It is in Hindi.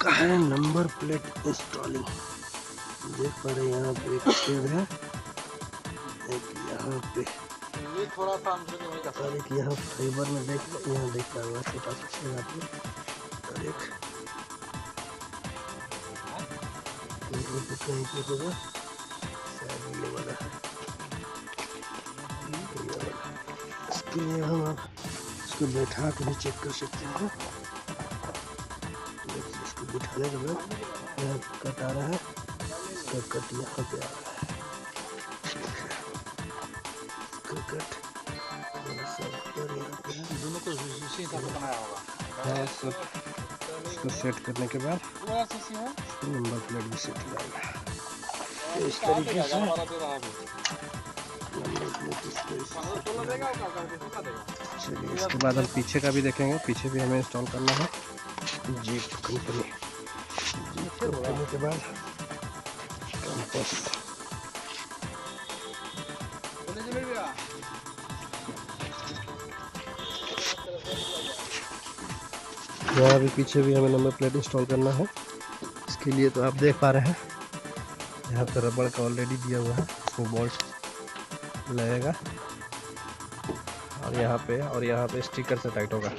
चुका है नंबर प्लेट इंस्टॉलिंग। देख पा रहे हैं यहाँ पे एक पेड़ है, एक यहाँ पे थोड़ा सा और एक यहाँ फाइबर में देख यहाँ देख पा रहे हैं छोटा सा छेद आप लोग, और एक कहीं पे होगा शायद ये वाला है, ये वाला। इसके लिए हम आप इसको बैठा के भी चेक कर सकते हैं। इसको बिठाने के बाद यहाँ कट आ रहा है, इसका कट यहाँ पे आ रहा है, इसका कट सब पर यहाँ पे है। दोनों को इसी हिसाब से बनाया होगा। हाँ सब इसको सेट करने के बाद नंबर प्लेट भी सेट हो जाएगा। तो इस तरीके से नंबर प्लेट इस तरीके से। चलिए इसके बाद हम पीछे का भी देखेंगे, पीछे भी हमें इंस्टॉल करना है। जीप कंपनी के बाद कंपास, यहाँ भी पीछे भी हमें नंबर प्लेट इंस्टॉल करना है। इसके लिए तो आप देख पा रहे हैं यहाँ पे रबड़ का ऑलरेडी दिया हुआ है, इसमें बोल्ट लगेगा और यहाँ पे स्टिकर से टाइट होगा।